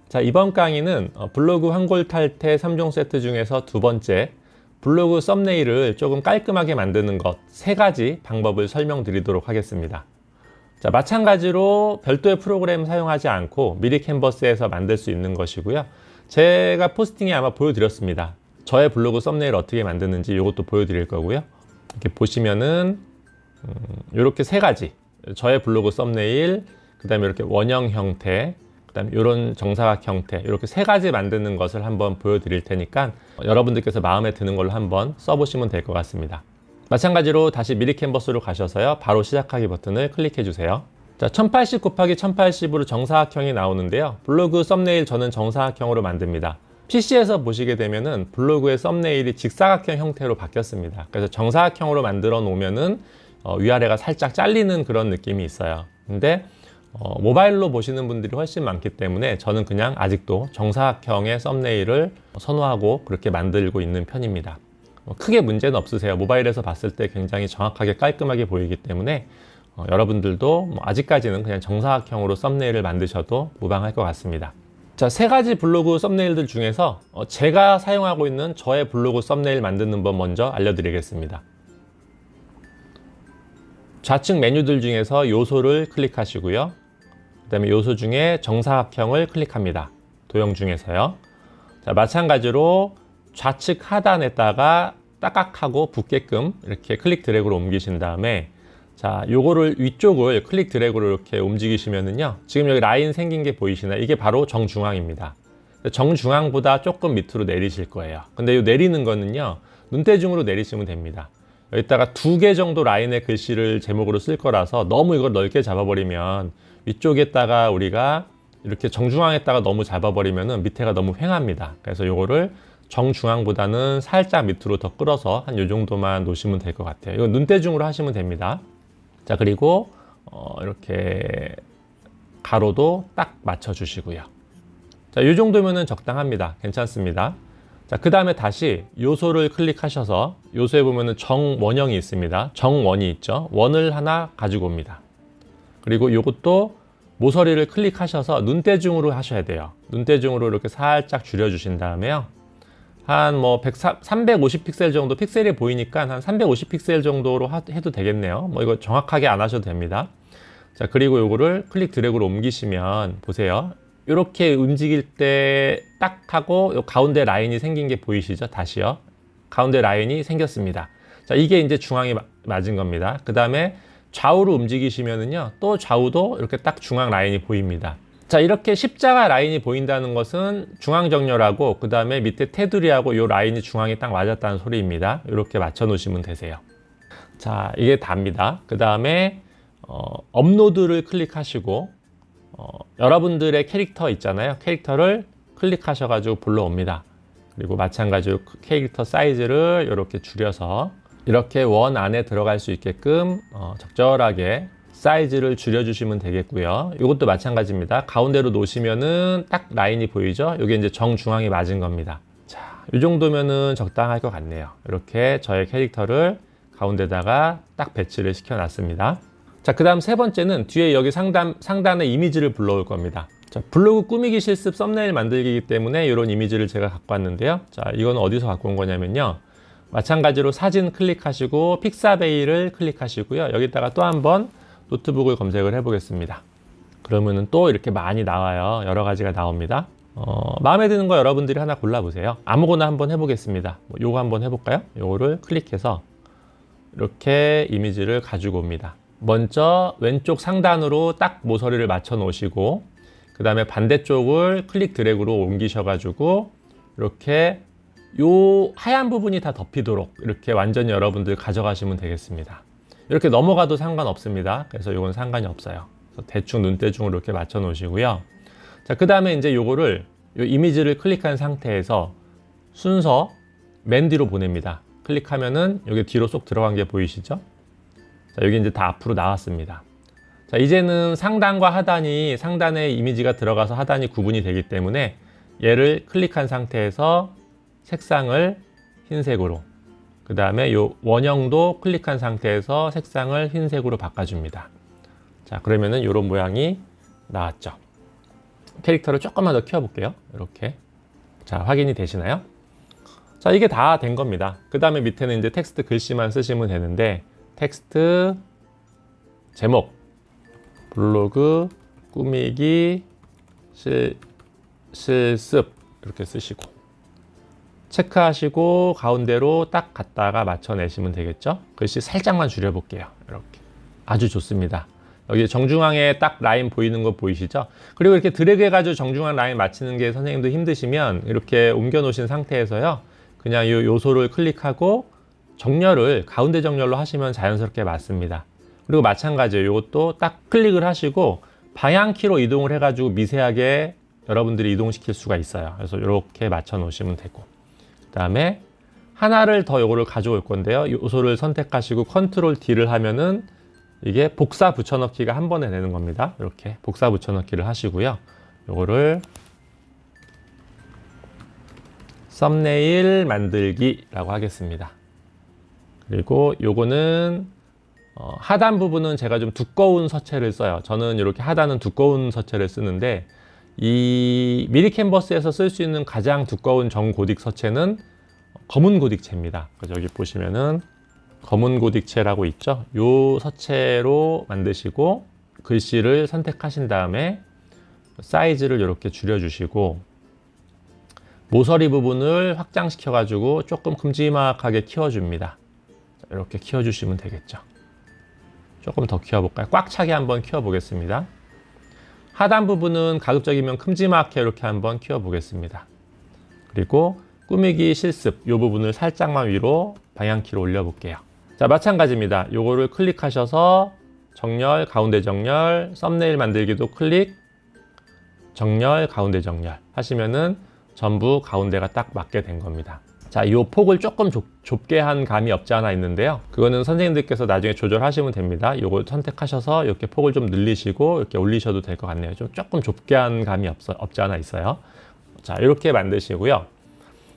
자, 이번 강의는 블로그 환골 탈퇴 3종 세트 중에서 두 번째, 블로그 썸네일을 조금 깔끔하게 만드는 것 3가지 방법을 설명드리도록 하겠습니다. 자, 마찬가지로 별도의 프로그램 사용하지 않고 미리 캔버스에서 만들 수 있는 것이고요. 제가 포스팅에 아마 보여드렸습니다. 저의 블로그 썸네일 어떻게 만드는지 이것도 보여드릴 거고요. 이렇게 보시면은 이렇게 3가지, 저의 블로그 썸네일, 그 다음에 이렇게 원형 형태, 그 다음에 이런 정사각 형태, 이렇게 3가지 만드는 것을 한번 보여드릴 테니까 여러분들께서 마음에 드는 걸로 한번 써보시면 될 것 같습니다. 마찬가지로 다시 미리 캔버스로 가셔서요, 바로 시작하기 버튼을 클릭해 주세요. 자, 1080 곱하기 1080으로 정사각형이 나오는데요. 블로그 썸네일 저는 정사각형으로 만듭니다. PC에서 보시게 되면은 블로그의 썸네일이 직사각형 형태로 바뀌었습니다. 그래서 정사각형으로 만들어 놓으면은 위아래가 살짝 잘리는 그런 느낌이 있어요. 근데 모바일로 보시는 분들이 훨씬 많기 때문에 저는 그냥 아직도 정사각형의 썸네일을 선호하고 그렇게 만들고 있는 편입니다. 크게 문제는 없으세요. 모바일에서 봤을 때 굉장히 정확하게 깔끔하게 보이기 때문에 여러분들도 아직까지는 그냥 정사각형으로 썸네일을 만드셔도 무방할 것 같습니다. 자, 3가지 블로그 썸네일들 중에서 제가 사용하고 있는 저의 블로그 썸네일 만드는 법 먼저 알려드리겠습니다. 좌측 메뉴들 중에서 요소를 클릭하시고요. 그 다음에 요소 중에 정사각형을 클릭합니다. 도형 중에서요. 자, 마찬가지로 좌측 하단에다가 딱딱하고 붙게끔 이렇게 클릭 드래그로 옮기신 다음에, 자, 요거를 위쪽을 클릭 드래그로 이렇게 움직이시면은요, 지금 여기 라인 생긴 게 보이시나요? 이게 바로 정중앙입니다. 정중앙보다 조금 밑으로 내리실 거예요. 근데 이 내리는 거는요, 눈대중으로 내리시면 됩니다. 여기다가 2개 정도 라인의 글씨를 제목으로 쓸 거라서 너무 이걸 넓게 잡아버리면, 위쪽에다가 우리가 이렇게 정중앙에다가 너무 잡아버리면은 밑에가 너무 휑합니다. 그래서 요거를 정중앙보다는 살짝 밑으로 더 끌어서 한 요 정도만 놓으시면 될 것 같아요. 이거 눈대중으로 하시면 됩니다. 자, 그리고 이렇게 가로도 딱 맞춰 주시고요. 자, 요 정도면은 적당합니다. 괜찮습니다. 자, 그 다음에 다시 요소를 클릭하셔서 요소에 보면은 정원형이 있습니다. 정원이 있죠. 원을 하나 가지고 옵니다. 그리고 요것도 모서리를 클릭하셔서 눈대중으로 하셔야 돼요. 눈대중으로 이렇게 살짝 줄여 주신 다음에요, 한 350 픽셀 정도, 픽셀이 보이니까 한 350 픽셀 정도로 해도 되겠네요. 이거 정확하게 안 하셔도 됩니다. 자, 그리고 요거를 클릭 드래그로 옮기시면 보세요. 이렇게 움직일 때 딱 하고 요 가운데 라인이 생긴 게 보이시죠? 다시요. 가운데 라인이 생겼습니다. 자, 이게 이제 중앙이 맞은 겁니다. 그 다음에 좌우로 움직이시면은요, 또 좌우도 이렇게 딱 중앙 라인이 보입니다. 자, 이렇게 십자가 라인이 보인다는 것은 중앙정렬하고 그 다음에 밑에 테두리하고 이 라인이 중앙에 딱 맞았다는 소리입니다. 이렇게 맞춰 놓으시면 되세요. 자, 이게 답니다. 그 다음에 업로드를 클릭하시고 여러분들의 캐릭터 있잖아요. 캐릭터를 클릭하셔가지고 불러옵니다. 그리고 마찬가지로 캐릭터 사이즈를 이렇게 줄여서 이렇게 원 안에 들어갈 수 있게끔 적절하게 사이즈를 줄여주시면 되겠고요. 이것도 마찬가지입니다. 가운데로 놓으시면은 딱 라인이 보이죠? 이게 이제 정중앙이 맞은 겁니다. 자, 이 정도면은 적당할 것 같네요. 이렇게 저의 캐릭터를 가운데다가 딱 배치를 시켜 놨습니다. 자, 그 다음 3번째는 뒤에 여기 상단에 이미지를 불러올 겁니다. 자, 블로그 꾸미기 실습 썸네일 만들기이기 때문에 이런 이미지를 제가 갖고 왔는데요. 자, 이건 어디서 갖고 온 거냐면요, 마찬가지로 사진 클릭하시고 픽사베이를 클릭하시고요. 여기다가 또 한번 노트북을 검색을 해 보겠습니다. 그러면은 또 이렇게 많이 나와요. 여러 가지가 나옵니다. 마음에 드는 거 여러분들이 하나 골라보세요. 아무거나 한번 해보겠습니다. 요거 한번 해볼까요? 요거를 클릭해서 이렇게 이미지를 가지고 옵니다. 먼저 왼쪽 상단으로 딱 모서리를 맞춰 놓으시고, 그 다음에 반대쪽을 클릭 드래그로 옮기셔가지고 이렇게 요 하얀 부분이 다 덮이도록 이렇게 완전히 여러분들 가져가시면 되겠습니다. 이렇게 넘어가도 상관없습니다. 그래서 이건 상관이 없어요. 그래서 대충 눈대중으로 이렇게 맞춰 놓으시고요. 자, 그 다음에 이제 요거를 요 이미지를 클릭한 상태에서 순서 맨 뒤로 보냅니다. 클릭하면은 여기 뒤로 쏙 들어간 게 보이시죠? 자, 여기 이제 다 앞으로 나왔습니다. 자, 이제는 상단과 하단이, 상단에 이미지가 들어가서 하단이 구분이 되기 때문에 얘를 클릭한 상태에서 색상을 흰색으로, 그 다음에 이 원형도 클릭한 상태에서 색상을 흰색으로 바꿔줍니다. 자, 그러면은 이런 모양이 나왔죠. 캐릭터를 조금만 더 키워볼게요. 이렇게. 자, 확인이 되시나요? 자, 이게 다 된 겁니다. 그 다음에 밑에는 이제 텍스트 글씨만 쓰시면 되는데, 텍스트 제목, 블로그 꾸미기 실습 이렇게 쓰시고, 체크하시고 가운데로 딱 갖다가 맞춰내시면 되겠죠. 글씨 살짝만 줄여볼게요. 이렇게. 아주 좋습니다. 여기 정중앙에 딱 라인 보이는 거 보이시죠? 그리고 이렇게 드래그 해가지고 정중앙 라인 맞추는 게 선생님도 힘드시면 이렇게 옮겨 놓으신 상태에서요, 그냥 이 요소를 클릭하고 정렬을 가운데 정렬로 하시면 자연스럽게 맞습니다. 그리고 마찬가지예요. 이것도 딱 클릭을 하시고 방향키로 이동을 해가지고 미세하게 여러분들이 이동시킬 수가 있어요. 그래서 이렇게 맞춰 놓으시면 되고, 그 다음에 하나를 더 요거를 가져올 건데요. 요소를 선택하시고 컨트롤 D를 하면은 이게 복사 붙여넣기가 한 번에 되는 겁니다. 이렇게 복사 붙여넣기를 하시고요. 요거를 썸네일 만들기라고 하겠습니다. 그리고 요거는 하단 부분은 제가 좀 두꺼운 서체를 써요. 저는 이렇게 하단은 두꺼운 서체를 쓰는데, 이 미리 캔버스에서 쓸 수 있는 가장 두꺼운 정고딕 서체는 검은 고딕체입니다. 그래서 여기 보시면은 검은 고딕체라고 있죠. 요 서체로 만드시고 글씨를 선택하신 다음에 사이즈를 이렇게 줄여주시고, 모서리 부분을 확장시켜 가지고 조금 큼지막하게 키워줍니다. 이렇게 키워주시면 되겠죠. 조금 더 키워볼까요? 꽉 차게 한번 키워보겠습니다. 하단 부분은 가급적이면 큼지막하게 이렇게 한번 키워보겠습니다. 그리고 꾸미기 실습 이 부분을 살짝만 위로 방향키로 올려볼게요. 자, 마찬가지입니다. 요거를 클릭하셔서 정렬, 가운데 정렬, 썸네일 만들기도 클릭, 정렬, 가운데 정렬 하시면은 전부 가운데가 딱 맞게 된 겁니다. 자, 이 폭을 조금 좁게 한 감이 없지 않아 있는데요. 그거는 선생님들께서 나중에 조절하시면 됩니다. 요거 선택하셔서 이렇게 폭을 좀 늘리시고 이렇게 올리셔도 될 것 같네요. 조금 좁게 한 감이 없지 않아 있어요. 자, 이렇게 만드시고요.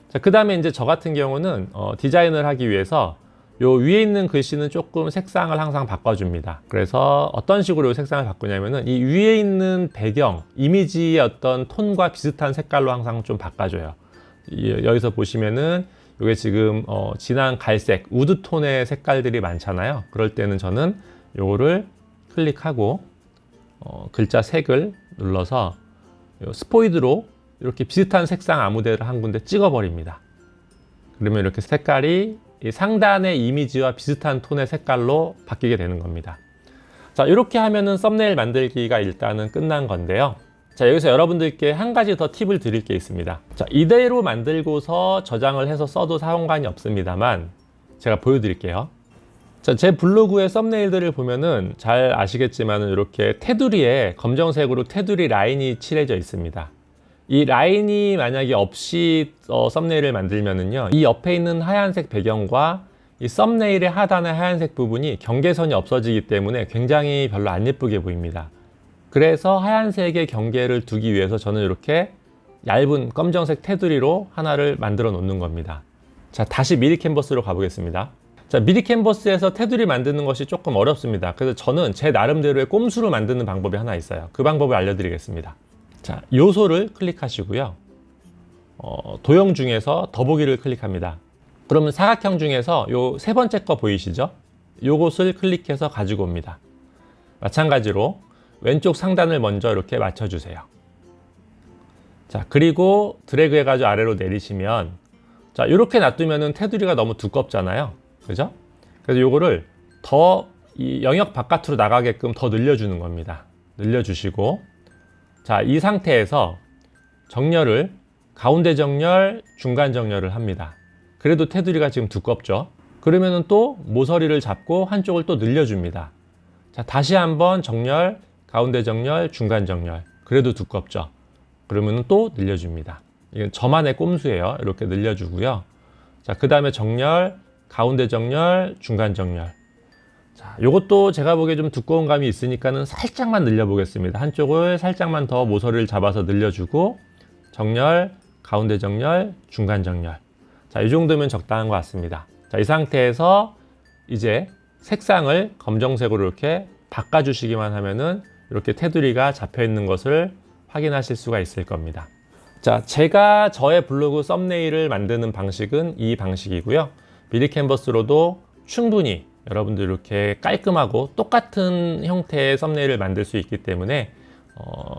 자, 그 다음에 이제 저 같은 경우는 디자인을 하기 위해서 요 위에 있는 글씨는 조금 색상을 항상 바꿔줍니다. 그래서 어떤 식으로 색상을 바꾸냐면은 이 위에 있는 배경, 이미지의 어떤 톤과 비슷한 색깔로 항상 좀 바꿔줘요. 여기서 보시면은 이게 지금 진한 갈색, 우드톤의 색깔들이 많잖아요. 그럴 때는 저는 요거를 클릭하고 글자 색을 눌러서 스포이드로 이렇게 비슷한 색상 아무데나 한 군데 찍어버립니다. 그러면 이렇게 색깔이 이 상단의 이미지와 비슷한 톤의 색깔로 바뀌게 되는 겁니다. 자, 이렇게 하면은 썸네일 만들기가 일단은 끝난 건데요. 자, 여기서 여러분들께 한 가지 더 팁을 드릴 게 있습니다. 자, 이대로 만들고서 저장을 해서 써도 상관이 없습니다만 제가 보여드릴게요. 자, 제 블로그의 썸네일들을 보면은 잘 아시겠지만은 이렇게 테두리에 검정색으로 테두리 라인이 칠해져 있습니다. 이 라인이 만약에 없이 썸네일을 만들면은요, 이 옆에 있는 하얀색 배경과 이 썸네일의 하단의 하얀색 부분이 경계선이 없어지기 때문에 굉장히 별로 안 예쁘게 보입니다. 그래서 하얀색의 경계를 두기 위해서 저는 이렇게 얇은 검정색 테두리로 하나를 만들어 놓는 겁니다. 자, 다시 미리 캔버스로 가보겠습니다. 자, 미리 캔버스에서 테두리 만드는 것이 조금 어렵습니다. 그래서 저는 제 나름대로의 꼼수로 만드는 방법이 하나 있어요. 그 방법을 알려드리겠습니다. 자, 요소를 클릭하시고요. 도형 중에서 더보기를 클릭합니다. 그러면 사각형 중에서 요 세 번째 거 보이시죠? 요것을 클릭해서 가지고 옵니다. 마찬가지로 왼쪽 상단을 먼저 이렇게 맞춰주세요. 자, 그리고 드래그 해가지고 아래로 내리시면, 자, 이렇게 놔두면은 테두리가 너무 두껍잖아요. 그죠? 그래서 요거를 더 이 영역 바깥으로 나가게끔 더 늘려주는 겁니다. 늘려주시고, 자, 이 상태에서 정렬을 가운데 정렬, 중간 정렬을 합니다. 그래도 테두리가 지금 두껍죠? 그러면은 또 모서리를 잡고 한쪽을 또 늘려줍니다. 자, 다시 한번 정렬, 가운데 정렬, 중간 정렬. 그래도 두껍죠? 그러면은 또 늘려줍니다. 이건 저만의 꼼수예요. 이렇게 늘려주고요. 자, 그 다음에 정렬, 가운데 정렬, 중간 정렬. 자, 요것도 제가 보기에 좀 두꺼운 감이 있으니까는 살짝만 늘려보겠습니다. 한쪽을 살짝만 더 모서리를 잡아서 늘려주고, 정렬, 가운데 정렬, 중간 정렬. 자, 이 정도면 적당한 것 같습니다. 자, 이 상태에서 이제 색상을 검정색으로 이렇게 바꿔주시기만 하면은 이렇게 테두리가 잡혀 있는 것을 확인하실 수가 있을 겁니다. 자, 제가 저의 블로그 썸네일을 만드는 방식은 이 방식이고요. 미리 캔버스로도 충분히 여러분들 이렇게 깔끔하고 똑같은 형태의 썸네일을 만들 수 있기 때문에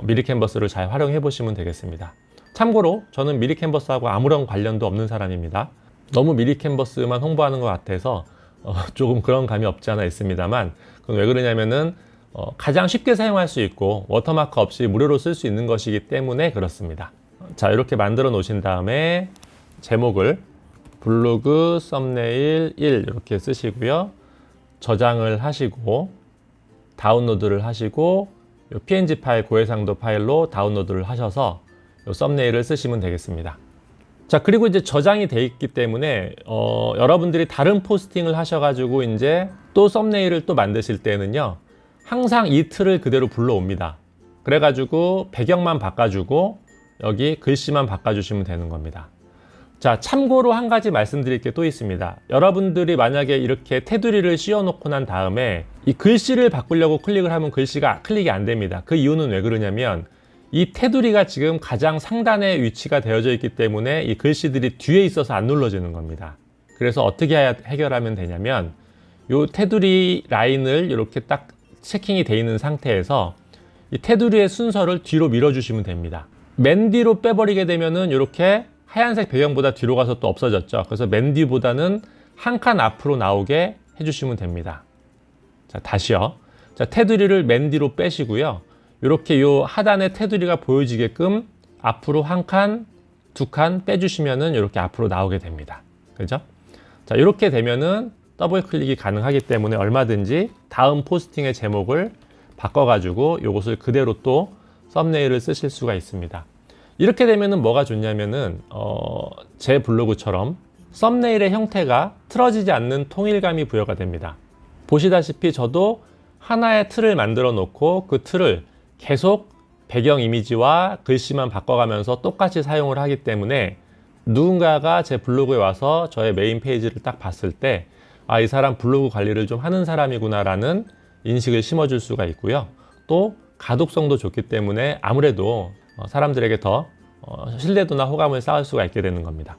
미리 캔버스를 잘 활용해 보시면 되겠습니다. 참고로 저는 미리 캔버스하고 아무런 관련도 없는 사람입니다. 너무 미리 캔버스만 홍보하는 것 같아서 조금 그런 감이 없지 않아 있습니다만, 그건 왜 그러냐면은 가장 쉽게 사용할 수 있고 워터마크 없이 무료로 쓸 수 있는 것이기 때문에 그렇습니다. 자, 이렇게 만들어 놓으신 다음에 제목을 블로그 썸네일 1 이렇게 쓰시고요. 저장을 하시고 다운로드를 하시고 요 PNG 파일, 고해상도 파일로 다운로드를 하셔서 요 썸네일을 쓰시면 되겠습니다. 자, 그리고 이제 저장이 돼 있기 때문에 여러분들이 다른 포스팅을 하셔가지고 이제 또 썸네일을 또 만드실 때는요, 항상 이 틀을 그대로 불러옵니다. 그래가지고 배경만 바꿔주고 여기 글씨만 바꿔주시면 되는 겁니다. 자, 참고로 한 가지 말씀드릴 게 또 있습니다. 여러분들이 만약에 이렇게 테두리를 씌워 놓고 난 다음에 이 글씨를 바꾸려고 클릭을 하면 글씨가 클릭이 안 됩니다. 그 이유는 왜 그러냐면 이 테두리가 지금 가장 상단에 위치가 되어져 있기 때문에 이 글씨들이 뒤에 있어서 안 눌러지는 겁니다. 그래서 어떻게 해결하면 되냐면 이 테두리 라인을 이렇게 딱 체킹이 되어 있는 상태에서 이 테두리의 순서를 뒤로 밀어주시면 됩니다. 맨 뒤로 빼버리게 되면은 이렇게 하얀색 배경보다 뒤로 가서 또 없어졌죠. 그래서 맨 뒤보다는 한 칸 앞으로 나오게 해주시면 됩니다. 자, 다시요. 자, 테두리를 맨 뒤로 빼시고요. 이렇게 요 하단에 테두리가 보여지게끔 앞으로 한 칸, 두 칸 빼주시면은 이렇게 앞으로 나오게 됩니다. 그죠? 자, 이렇게 되면은 더블 클릭이 가능하기 때문에 얼마든지 다음 포스팅의 제목을 바꿔가지고 이것을 그대로 또 썸네일을 쓰실 수가 있습니다. 이렇게 되면은 뭐가 좋냐면은 제 블로그처럼 썸네일의 형태가 틀어지지 않는 통일감이 부여가 됩니다. 보시다시피 저도 하나의 틀을 만들어 놓고 그 틀을 계속 배경 이미지와 글씨만 바꿔가면서 똑같이 사용을 하기 때문에 누군가가 제 블로그에 와서 저의 메인 페이지를 딱 봤을 때 아, 이 사람 블로그 관리를 좀 하는 사람이구나 라는 인식을 심어줄 수가 있고요. 또 가독성도 좋기 때문에 아무래도 사람들에게 더 신뢰도나 호감을 쌓을 수가 있게 되는 겁니다.